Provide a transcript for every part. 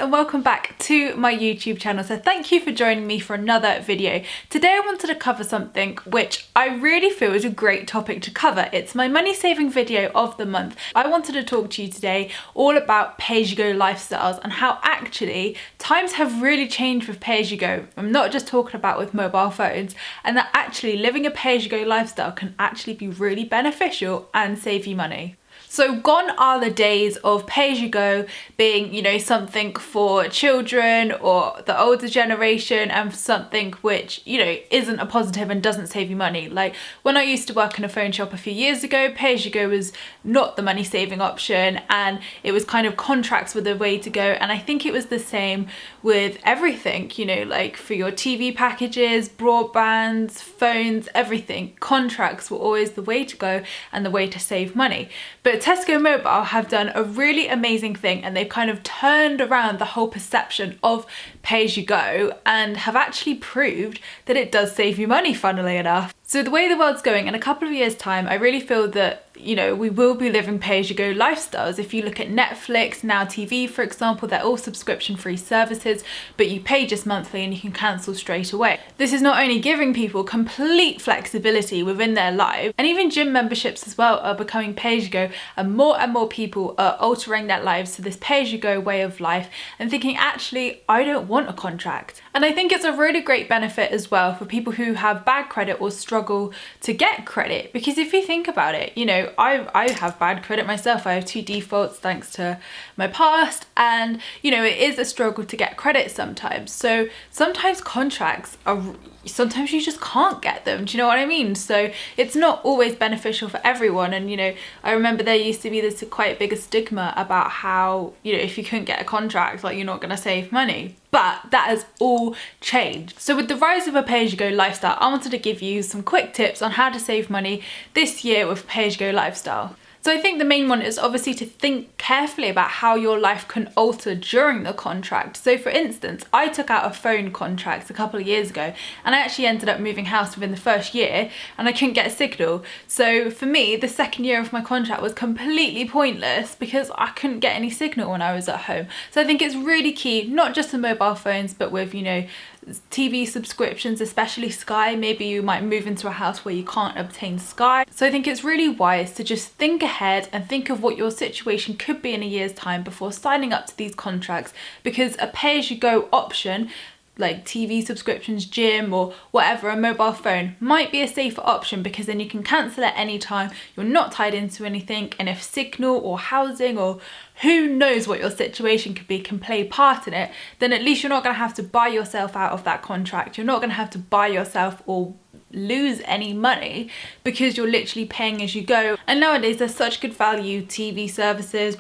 and welcome back to my YouTube channel. So thank you for joining me for another video. Today I wanted to cover something which I really feel is a great topic to cover. It's my money saving video of the month. I wanted to talk to you today all about pay-as-you-go lifestyles and how actually times have really changed with pay-as-you-go. I'm not just talking about with mobile phones, and that actually living a pay-as-you-go lifestyle can actually be really beneficial and save you money. So gone are the days of pay-as-you-go being, something for children or the older generation and something which, isn't a positive and doesn't save you money. Like when I used to work in a phone shop a few years ago, pay-as-you-go was not the money saving option, and it was kind of contracts were the way to go. And I think it was the same with everything, like for your TV packages, broadbands, phones, everything. Contracts were always the way to go and the way to save money. But Tesco Mobile have done a really amazing thing, and they've kind of turned around the whole perception of pay-as-you-go and have actually proved that it does save you money, funnily enough. So the way the world's going, in a couple of years' time, I really feel that, we will be living pay-as-you-go lifestyles. If you look at Netflix, Now TV, for example, they're all subscription-free services, but you pay just monthly and you can cancel straight away. This is not only giving people complete flexibility within their lives, and even gym memberships as well are becoming pay-as-you-go, and more people are altering their lives to this pay-as-you-go way of life and thinking, actually, I don't want a contract. And I think it's a really great benefit as well for people who have bad credit or struggle to get credit, because if you think about it, I have bad credit myself. I have 2 defaults thanks to my past, and it is a struggle to get credit sometimes. So sometimes contracts are, sometimes you just can't get them. Do you know what I mean? So it's not always beneficial for everyone. And I remember there used to be this quite big stigma about how if you couldn't get a contract, like, you're not going to save money. But that has all changed. So with the rise of a pay-as-you-go lifestyle, I wanted to give you some quick tips on how to save money this year with pay-as-you-go lifestyle. So I think the main one is obviously to think carefully about how your life can alter during the contract. So for instance, I took out a phone contract a couple of years ago, and I actually ended up moving house within the first year, and I couldn't get a signal. So for me, the second year of my contract was completely pointless because I couldn't get any signal when I was at home. So I think it's really key, not just with mobile phones, but with, TV subscriptions, especially Sky. Maybe you might move into a house where you can't obtain Sky. So I think it's really wise to just think ahead and think of what your situation could be in a year's time before signing up to these contracts, because a pay-as-you-go option like TV subscriptions, gym, or whatever, a mobile phone might be a safer option, because then you can cancel at any time. You're not tied into anything, and if signal or housing or who knows what your situation could be can play part in it, then at least you're not going to have to buy yourself out of that contract. You're not going to have to buy yourself or lose any money, because you're literally paying as you go. And nowadays there's such good value TV services,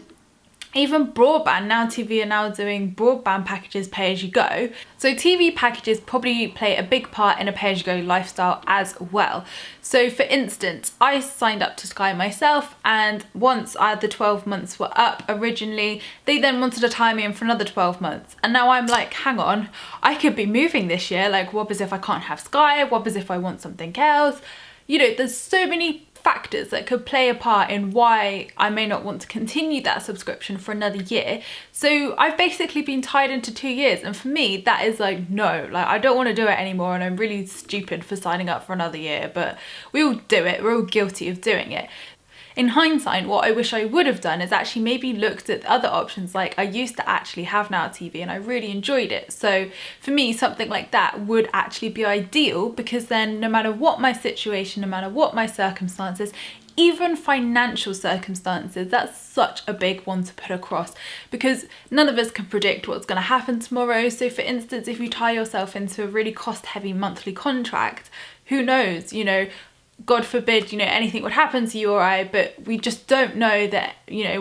even broadband. Now TV are now doing broadband packages pay as you go. So TV packages probably play a big part in a pay as you go lifestyle as well. So for instance, I signed up to Sky myself, and once the 12 months were up originally, they then wanted to tie me in for another 12 months. And now I'm like, hang on, I could be moving this year. Like, what is if I can't have Sky? What is if I want something else? There's so many factors that could play a part in why I may not want to continue that subscription for another year. So I've basically been tied into 2 years, and for me that is like, no, like, I don't want to do it anymore, and I'm really stupid for signing up for another year, but we all do it. We're all guilty of doing it. In hindsight, what I wish I would have done is actually maybe looked at other options. Like, I used to actually have Now TV and I really enjoyed it. So for me, something like that would actually be ideal, because then no matter what my situation, no matter what my circumstances, even financial circumstances, that's such a big one to put across, because none of us can predict what's going to happen tomorrow. So for instance, if you tie yourself into a really cost-heavy monthly contract, who knows, God forbid, anything would happen to you or I, but we just don't know that,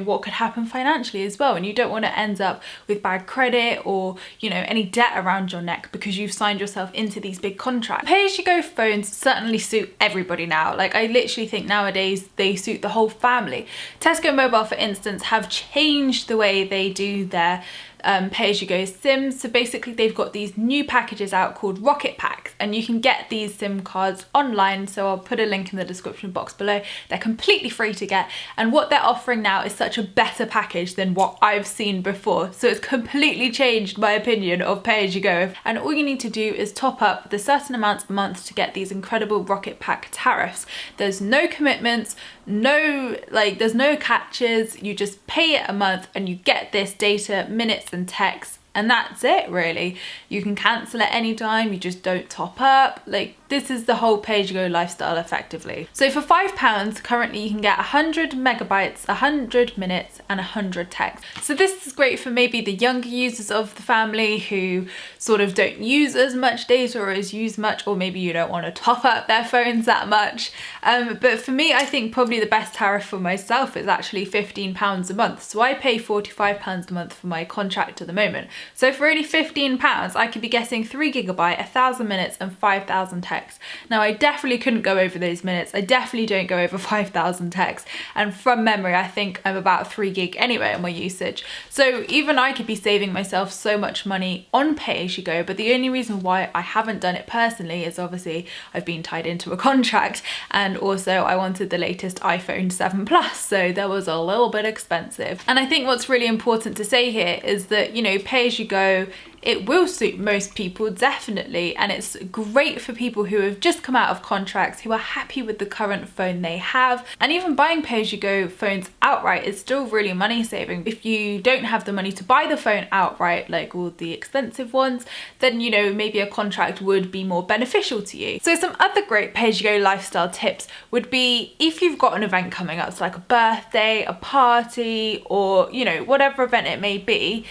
what could happen financially as well. And you don't want to end up with bad credit or, any debt around your neck because you've signed yourself into these big contracts. Pay-as-you-go phones certainly suit everybody now. Like, I literally think nowadays they suit the whole family. Tesco Mobile, for instance, have changed the way they do their pay-as-you-go SIMs. So basically they've got these new packages out called Rocket Packs, and you can get these SIM cards online. So I'll put a link in the description box below. They're completely free to get, and what they're offering now is such a better package than what I've seen before. So it's completely changed my opinion of pay-as-you-go, and all you need to do is top up with a certain amount a month to get these incredible Rocket Pack tariffs. There's no commitments, there's no catches. You just pay it a month and you get this data, minutes and texts, and that's it really. You can cancel at any time, you just don't top up. Like, this is the whole pay-as-you-go lifestyle effectively. So for £5 currently you can get 100 megabytes, 100 minutes and 100 texts. So this is great for maybe the younger users of the family who sort of don't use as much data or as use much, or maybe you don't want to top up their phones that much. But for me, I think probably the best tariff for myself is actually £15 a month. So I pay £45 a month for my contract at the moment. So for only £15 I could be getting 3 gigabyte, 1,000 minutes and 5,000 texts. Now I definitely couldn't go over those minutes. I definitely don't go over 5,000 texts, and from memory I think I'm about 3 gig anyway on my usage. So even I could be saving myself so much money on pay-as-you-go, but the only reason why I haven't done it personally is obviously I've been tied into a contract, and also I wanted the latest iPhone 7 Plus, so that was a little bit expensive. And I think what's really important to say here is that, you know, pay-as-you-go, it will suit most people, definitely, and it's great for people who have just come out of contracts, who are happy with the current phone they have. And even buying pay-as-you-go phones outright is still really money saving. If you don't have the money to buy the phone outright, like all the expensive ones, then, you know, maybe a contract would be more beneficial to you. So some other great pay-as-you-go lifestyle tips would be, if you've got an event coming up, so like a birthday, a party, or, you know, whatever event it may be,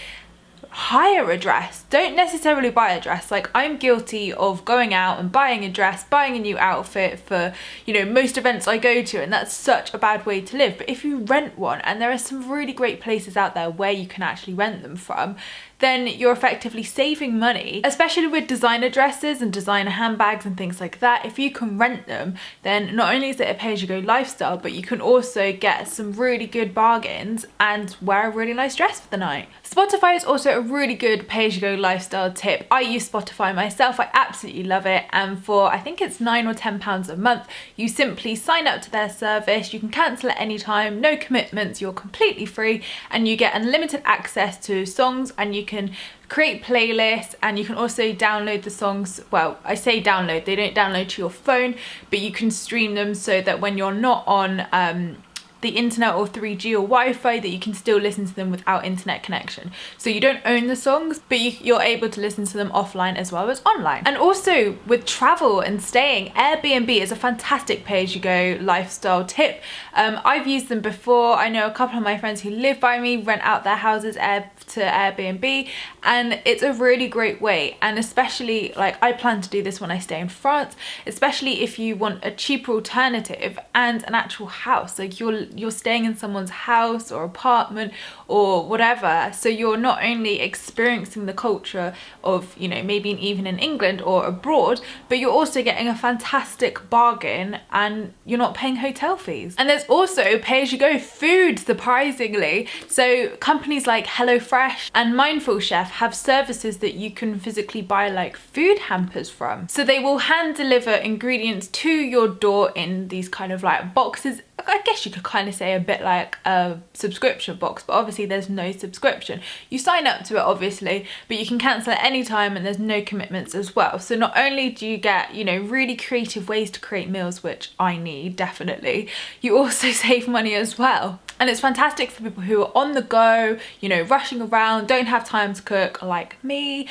hire a dress. Don't necessarily buy a dress. Like, I'm guilty of going out and buying a dress, buying a new outfit for, you know, most events I go to, and that's such a bad way to live. But if you rent one, and there are some really great places out there where you can actually rent them from, then you're effectively saving money, especially with designer dresses and designer handbags and things like that. If you can rent them, then not only is it a pay-as-you-go lifestyle, but you can also get some really good bargains and wear a really nice dress for the night. Spotify is also a really good pay-as-you-go lifestyle tip. I use Spotify myself, I absolutely love it, and for I think it's £9 or £10 a month, you simply sign up to their service. You can cancel at any time, no commitments, you're completely free, and you get unlimited access to songs, and you can create playlists, and you can also download the songs. Well, I say download, they don't download to your phone, but you can stream them so that when you're not on the internet or 3G or Wi-Fi, that you can still listen to them without internet connection. So you don't own the songs, but you're able to listen to them offline as well as online. And also with travel and staying, Airbnb is a fantastic pay-as-you-go lifestyle tip. I've used them before. I know a couple of my friends who live by me rent out their houses to Airbnb, and it's a really great way. And especially, like, I plan to do this when I stay in France, especially if you want a cheaper alternative and an actual house. Like, you're staying in someone's house or apartment or whatever, so you're not only experiencing the culture of, you know, maybe even in England or abroad, but you're also getting a fantastic bargain and you're not paying hotel fees. And there's also pay-as-you-go food, surprisingly. So companies like HelloFresh and Mindful Chef have services that you can physically buy like food hampers from. So they will hand deliver ingredients to your door in these kind of like boxes. I guess you could kind of say a bit like a subscription box, but obviously there's no subscription. You sign up to it obviously, but you can cancel at any time and there's no commitments as well. So not only do you get, you know, really creative ways to create meals, which I need definitely, you also save money as well. And it's fantastic for people who are on the go, you know, rushing around, don't have time to cook like me,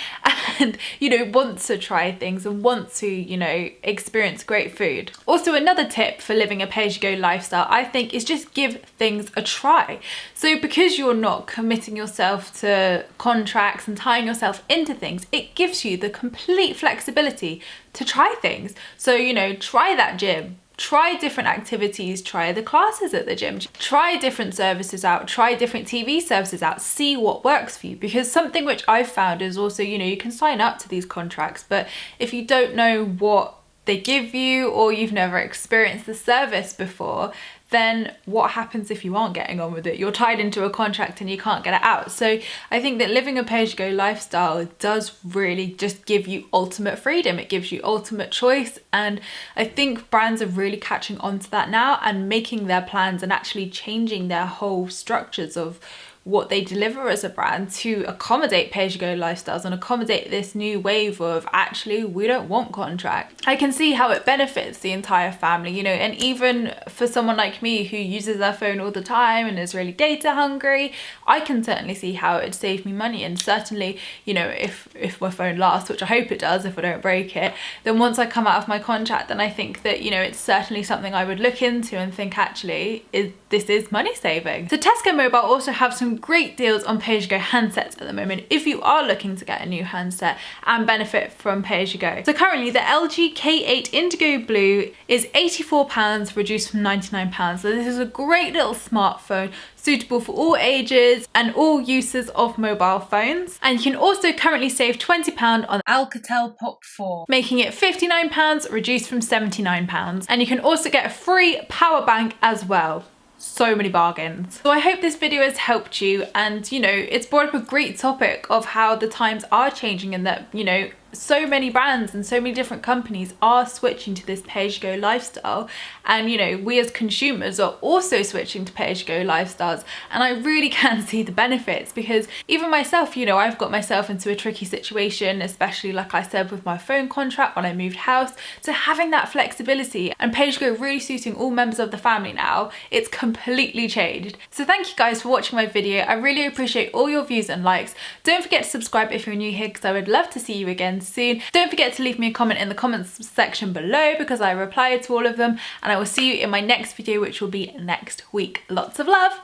and, you know, want to try things and want to, you know, experience great food. Also, another tip for living a pay-as-you-go lifestyle, I think, is just give things a try. So because you're not committing yourself to contracts and tying yourself into things, it gives you the complete flexibility to try things. So, you know, try that gym. Try different activities, try the classes at the gym, try different services out, try different TV services out, see what works for you. Because something which I've found is also, you know, you can sign up to these contracts, but if you don't know what they give you, or you've never experienced the service before, then what happens if you aren't getting on with it? You're tied into a contract and you can't get it out. So I think that living a pay-as-you-go lifestyle does really just give you ultimate freedom. It gives you ultimate choice, and I think brands are really catching on to that now and making their plans and actually changing their whole structures of what they deliver as a brand to accommodate pay-as-you-go lifestyles and accommodate this new wave of actually we don't want contract. I can see how it benefits the entire family, you know, and even for someone like me who uses their phone all the time and is really data hungry, I can certainly see how it would save me money. And certainly, you know, if my phone lasts, which I hope it does if I don't break it, then once I come out of my contract, then I think that, you know, it's certainly something I would look into and think actually this is money saving. So Tesco Mobile also have some great deals on pay-as-you-go handsets at the moment if you are looking to get a new handset and benefit from pay-as-you-go. So currently the LG K8 Indigo Blue is £84 reduced from £99. So this is a great little smartphone suitable for all ages and all uses of mobile phones. And you can also currently save £20 on Alcatel Pop 4, making it £59 reduced from £79. And you can also get a free power bank as well. So many bargains. So I hope this video has helped you, and you know, it's brought up a great topic of how the times are changing and that, you know, so many brands and so many different companies are switching to this pay-as-you-go lifestyle, and you know, we as consumers are also switching to pay-as-you-go lifestyles, and I really can see the benefits, because even myself, you know, I've got myself into a tricky situation, especially like I said with my phone contract when I moved house. So having that flexibility and pay-as-you-go really suiting all members of the family now, it's completely changed. So thank you guys for watching my video. I really appreciate all your views and likes. Don't forget to subscribe if you're new here, because I would love to see you again soon. Don't forget to leave me a comment in the comments section below, because I reply to all of them, and I will see you in my next video, which will be next week. Lots of love.